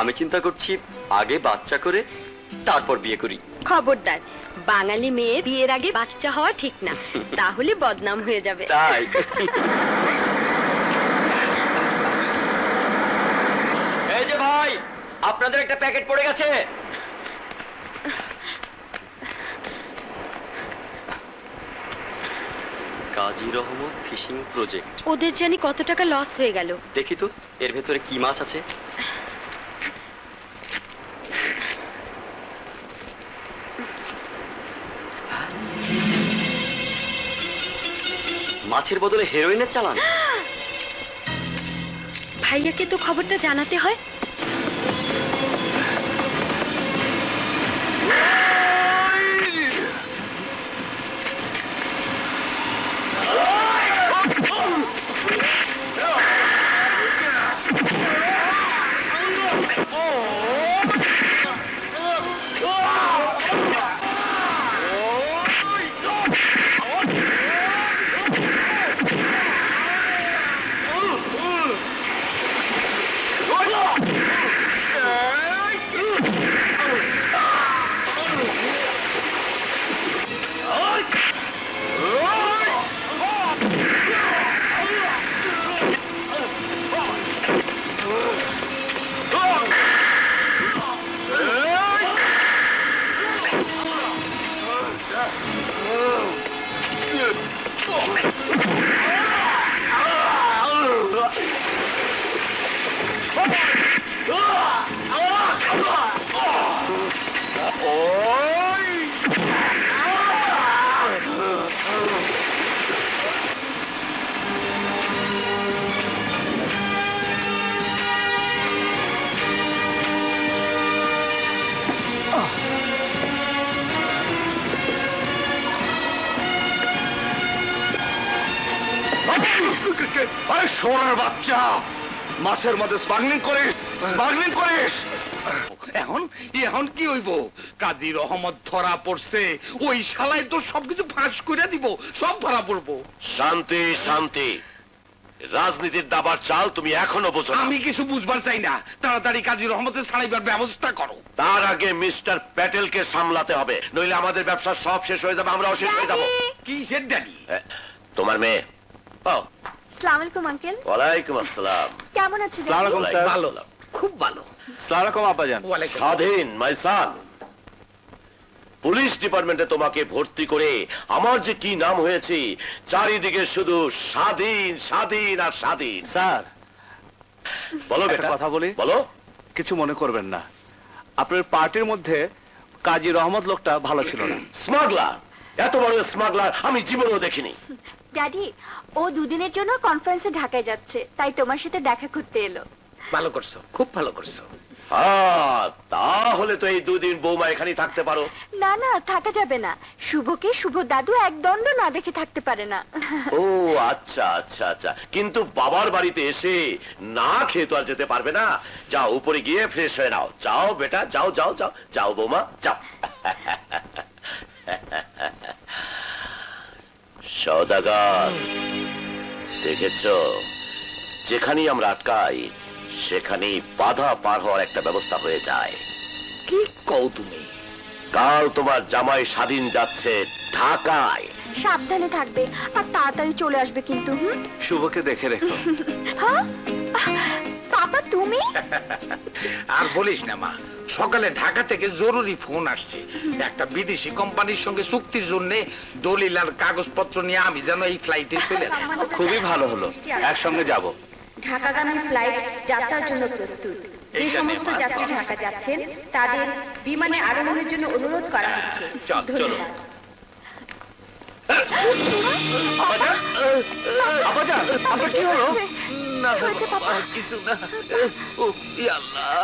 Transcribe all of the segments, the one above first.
আমি চিন্তা করছি আগে বাচ্চা করে তারপর বিয়ে করি। খবরদার, বাঙালি মেয়ে বিয়ের আগে বাচ্চা হওয়া ঠিক না, তাহলে বদনাম হয়ে যাবে। তাই এই যে ভাই, আপনাদের একটা প্যাকেট পড়ে গেছে। কাজী রহমত ফিশিং প্রজেক্ট। ওদের জানি কত টাকা লস হয়ে গেল। দেখি তো এর ভেতরে কি মাছ আছে। মাছের বদলে হেরোইনের চালান। ভাইয়াকে তো খবরটা জানাতে হয়। সোনার বাচ্চা, মাছের মধ্যে স্মাগলিং করিস। এখন কি হইব? কাজী রহমত ধরা পড়ছে, ওই শালায় তো সবকিছু ফাঁস করে দিব, সব ধরা পড়বো। শান্তি শান্তি, রাজনীতির দাবার চাল তুমি এখনো বোঝো না। আমি কিছু বুঝবার চাই না, তাড়াতাড়ি কাজী রহমতের ছাড়াইবার ব্যবস্থা করো। তার আগে মিস্টার প্যাটেলকে সামলাতে হবে, নইলে আমাদের ব্যবসা সব শেষ হয়ে যাবে, আমরাও শেষ হয়ে যাবো। কি সেট ড্যাডি? তোমার মেয়ে। আসসালামু আলাইকুম আঙ্কেল। ওয়ালাইকুম আসসালাম। কেমন আছেন? আসসালামু আলাইকুম স্যার। ভালো, খুব ভালো। আসসালামু আলাইকুম আব্বাজান। স্বাধীন মাই সান, পুলিশ ডিপার্টমেন্টে তোমাকে ভর্তি করে আমার যে কি নাম হয়েছে, চারিদিকে শুধু স্বাধীন স্বাধীন আর স্বাধীন। স্যার বলো বেটা, কথা বলি। বলো। কিছু মনে করবেন না, আপনার পার্টির মধ্যে কাজী রহমত লোকটা ভালো ছিল না। স্মাগলার, এত বড় স্মাগলার আমি জীবনেও দেখিনি। ড্যাডি, ও দুদিনের জন্য কনফারেন্সে ঢাকায় যাচ্ছে, তাই তোমার সাথে দেখা করতে এলো। ভালো করছো, খুব ভালো করছো। তাহলে তো এই দুদিন বৌমা এখানেই থাকতে পারো। না না, থাকা যাবে না। শুভকে শুভ দাদু এক দণ্ড না দেখে থাকতে পারে না। ও আচ্ছা আচ্ছা আচ্ছা, কিন্তু বাবার বাড়িতে এসে না খেয়ে তো আর যেতে পারবে না। যাও উপরে গিয়ে ফ্রেশ হয়ে নাও। যাও বেটা, যাও যাও যাও যাও বৌমা, যাও। সওদাগর, দেখেছ, যেখানেই আমরা আটকাই সেখানেই বাধা পার হওয়ার একটা ব্যবস্থা হয়ে যায়। কি কও তুমি? কাল তোমার জামাই স্বাধীন যাচ্ছে ঢাকায়। সাবধানে থাকবে আর তাড়াতাড়ি চলে আসবে কিন্তু। শুভকে দেখে রেখো। হ্যাঁ বাবা, তুমি? আর বলিস না মা, সকালে ঢাকা থেকে জরুরি ফোন আসছে, একটা বিদেশি কোম্পানির সঙ্গে চুক্তির জন্য দলিল আর কাগজপত্র নিয়ে আমি যেন এই ফ্লাইটে চলে। খুবই ভালো হলো, একসঙ্গে যাব। ঢাকাগামী ফ্লাইট যাত্রার জন্য প্রস্তুত। যে সমস্ত যাত্রী ঢাকা যাচ্ছেন তাদের বিমানে আরোহণের জন্য অনুরোধ করা হচ্ছে। চলো। আপনার কি হলো? কিছু না।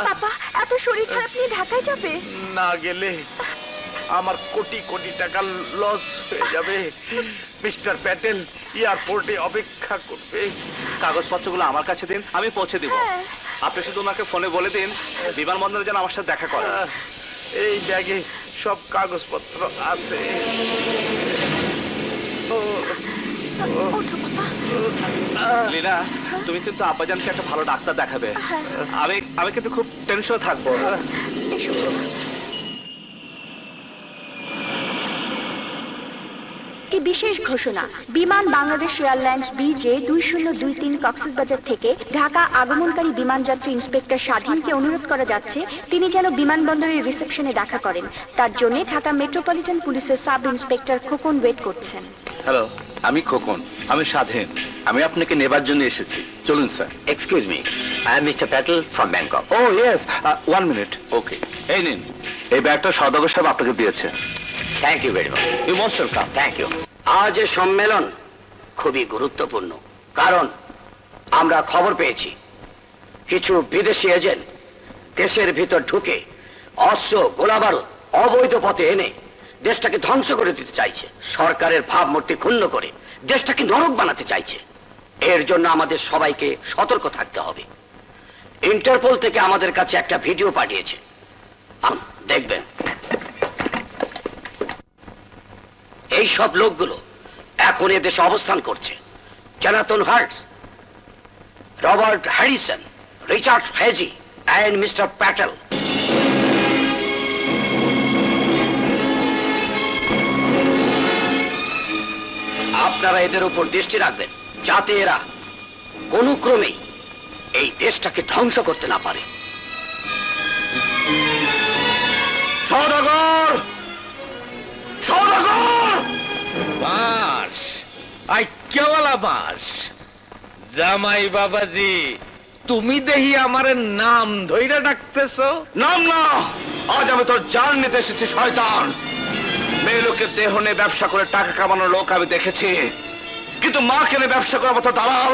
পাপা, এত শরীর খারাপ নিয়ে ঢাকায় যাবে? না গেলে আমার কোটি কোটি টাকা লস হয়ে যাবে। মিস্টার প্যাটেল এয়ারপোর্টে অপেক্ষা করবে। কাগজপত্রগুলো আমার কাছে দিন, আমি পৌঁছে দিব। আপনি শুধু ওনাকে ফোনে বলে দিন বিমানবন্দরে যেন আমার সাথে দেখা করে। এই ব্যাগে সব কাগজপত্র আছে। ওঠো বাবা। লীনা, তুমি কিন্তু আব্বাজানকে একটা ভালো ডাক্তার দেখাবে। আমি কিন্তু খুব টেনশনে থাকবো। একটি বিশেষ ঘোষণা, বিমান বাংলাদেশ এয়ারলাইন্স BJ2023 কক্সবাজার থেকে ঢাকা আগমনকারী বিমান যাত্রী ইন্সপেক্টর স্বাধীনকে অনুরোধ করা যাচ্ছে তিনি যেন বিমানবন্দরের রিসেপশনে দেখা করেন। তার জন্য ঢাকা মেট্রোপলিটন পুলিশের সাব ইন্সপেক্টর খোকন ওয়েট করছেন। হ্যালো, আমি খোকন, আমি স্বাধীন। আমি আপনাকে নেবার জন্য এসেছি। চলুন sir. Excuse me, I am mister Patel from Bangkok. Oh yes, 1 minute. Okay, এই নিন, এই ব্যাগটা সওদাগর সাহেব আপনাকে দিয়েছে। Thank you very much. You most welcome. Thank you. আজ এই সম্মেলন খুবই গুরুত্বপূর্ণ, কারণ আমরা খবর পেয়েছি কিছু বিদেশি এজেন্ট দেশের ভিতর ঢুকে অস্ত্র গোলাবারুদ অবৈধ পথে এনে দেশটাকে ধ্বংস করে দিতে চাইছে। সরকারের ভাবমূর্তি ক্ষুণ্ণ করে দেশটাকে নরক বানাতে চাইছে। এর জন্য আমাদের সবাইকে সতর্ক থাকতে হবে। ইন্টারপোল থেকে আমাদের কাছে একটা ভিডিও পাঠিয়েছে, দেখবেন। এই সব লোকগুলো এখন এদেশে অবস্থান করছে। Jonathan Harts, Robert Harrison, Richard হেজি এন্ড মিস্টার প্যাটেল। আপনারা এদের উপর দৃষ্টি রাখবেন যাতে এরা কোনো ক্রমেই এই দেশটাকে ধ্বংস করতে না পারে। সওদাগর, সওদাগর, বাস আইক্যাওয়ালা বাস। জামাই বাবাজি, তুমি দেখি আমার নাম ধইরা ডাকতেছো? নাম না, আজ আমি তোর জান নিতে এসেছি শয়তান। মেয়ে লোকের দেহ নিয়ে ব্যবসা করে টাকা কামানোর লোক আমি দেখেছি, কিন্তু মা কেনে ব্যবসা করার মতো দালাল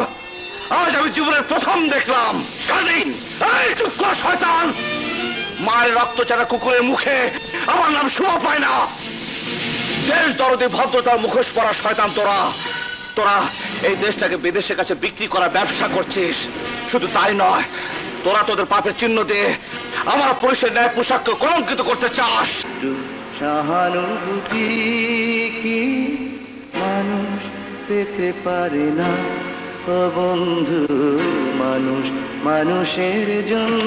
আজ আমি জীবনের প্রথম দেখলাম। স্বাধীন, এই চুপ কর শয়তান। মায়ের রক্ত চারা কুকুরের মুখে আমার নাম শোভা পায় না। দেশ দরদে ভদ্রতার মুখোশ পরা শয়তান তোরা। তোরা এই দেশটাকে বিদেশের কাছে বিক্রি করা ব্যবসা করছিস। শুধু তাই নয়, তোরা তোদের পাপের চিহ্ন দিয়ে আমার পুলিশের ন্যায় পোশাককে কলঙ্কিত করতে চাস। সহানুভূতি কি মানুষ পেতে পারে না? ও বন্ধু, মানুষ মানুষের জন্য।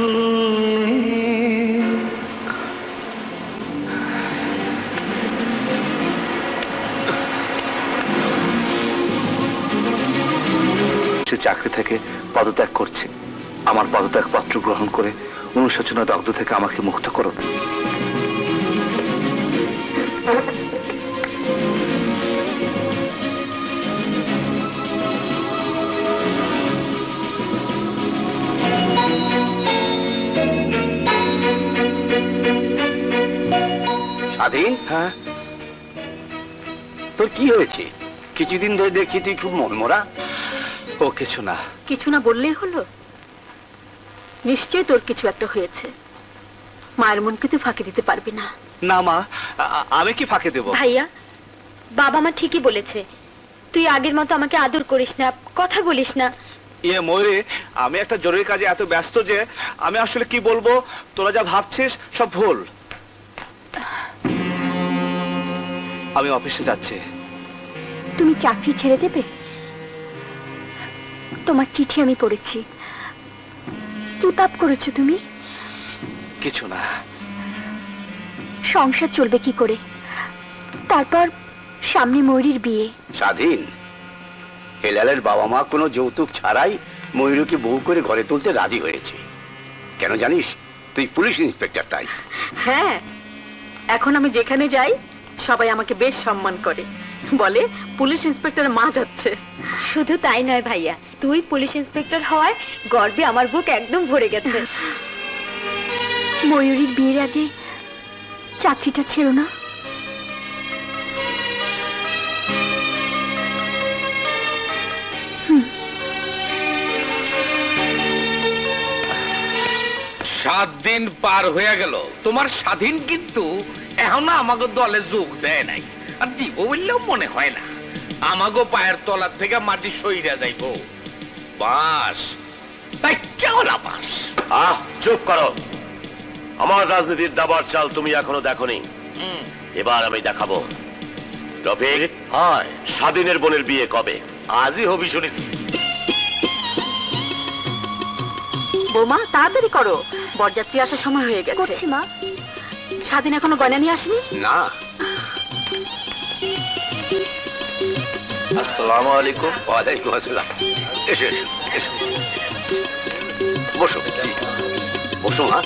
চাকরি থেকে পদত্যাগ করছি। আমার পদত্যাগ পত্র গ্রহণ করে অনুশোচনা দগ্ধ থেকে আমাকে মুক্ত করুন। স্বাধীন, হ্যাঁ, তোর কি হয়েছে? কিছুদিন ধরে দেখছি তুই খুব মনমরা। ও কিছু না। কিছু না বললেই হলো? নিশ্চয় তোর কিছু একটা হয়েছে। মায়ের মনকে তুই ফাঁকি দিতে পারবি না। না মা, আমি কি ফাঁকি দেব? ভাইয়া, বাবা মা ঠিকই বলেছে, তুই আগের মতো আমাকে আদর করিস না, কথা বলিস না। ইয়ে ময়ূরী, আমি একটা জরুরি কাজে এত ব্যস্ত যে আমি আসলে কি বলবো। তোরা যা ভাবছিস সব ভুল। আমি অফিসে যাচ্ছি। তুমি চাকরি ছেড়ে দেবে? তোমার চিঠি আমি পড়েছি, কি পাপ করেছো তুমি? কিছু না। সংসার চলবে কি করে? তারপর সামনে ময়ূরীর বিয়ে। স্বাধীন, হেলালের বাবা মা কোনো যৌতুক ছাড়াই ময়ূরীকে বউ করে ঘরে তুলতে রাজি হয়েছে। কেন জানিস? তুই পুলিশ ইন্সপেক্টর তাই। হ্যাঁ, এখন আমি যেখানে যাই সবাই আমাকে বেশ সম্মান করে, বলে পুলিশ ইন্সপেক্টর মা যাচ্ছে। শুধু তাই নয় ভাইয়া, তুই পুলিশ ইন্সপেক্টর হওয়ায় গর্বে আমার বুক একদম ভরে গেছে। ময়ূরীর বিয়ের আগে চাকরিটা ছিল না? সাত দিন পার হয়ে গেল, তোমার স্বাধীন কিন্তু এখনো আমাকে দলে যোগ দেয় নাই, আর দিব বললেও মনে হয় না। আমাগো পায়ের তলার থেকে মাটি সইরা যাইব। বাস তাই কেওলা বাস। চুপ করো। আমার রাজনীতির দাবার চাল তুমি এখনো দেখোনি, এবার আমি দেখাবো। রফিক, হয় স্বাধীনের বোনের বিয়ে কবে? আজই হবি শুনেছি। বৌমা তাড়াতাড়ি করো, বরযাত্রী আসার সময় হয়ে গেছে। করছি মা। স্বাধীন এখনো গয়না নিয়ে আসেনি? না। আসসালামু আলাইকুম। ওয়ালাইকুম আসসালাম। এসো এসো এসো, বসো বসো মা।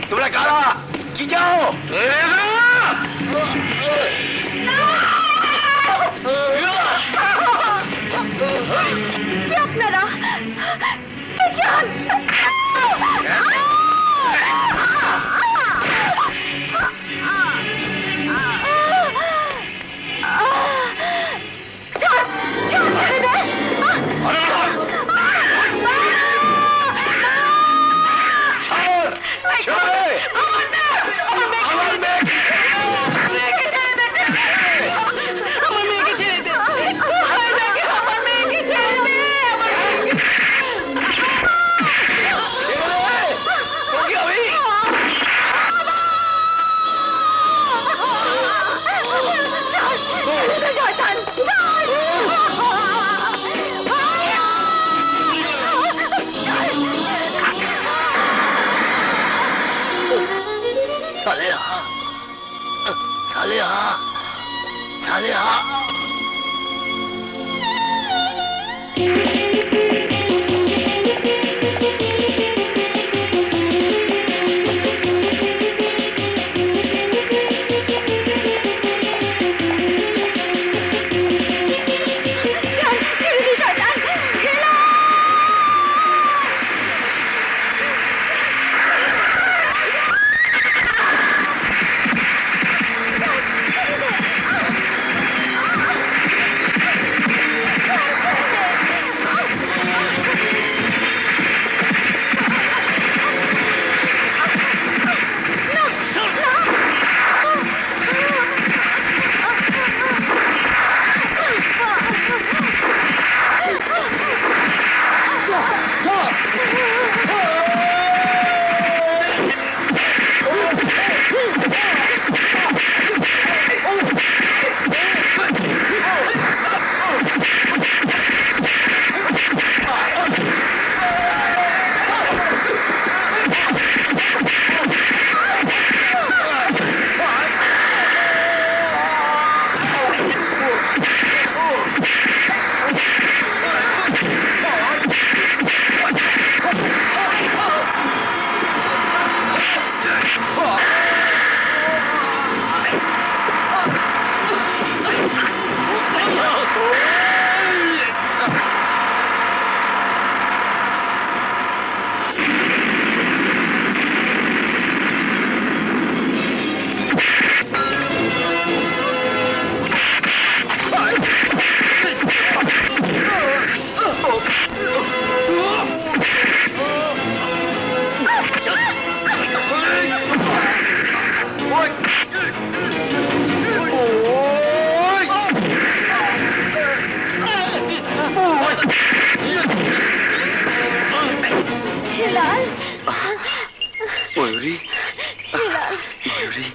তোমরা কারা? কি চাও? আপনারা কে চান? ময়ূরী, ময়ূরী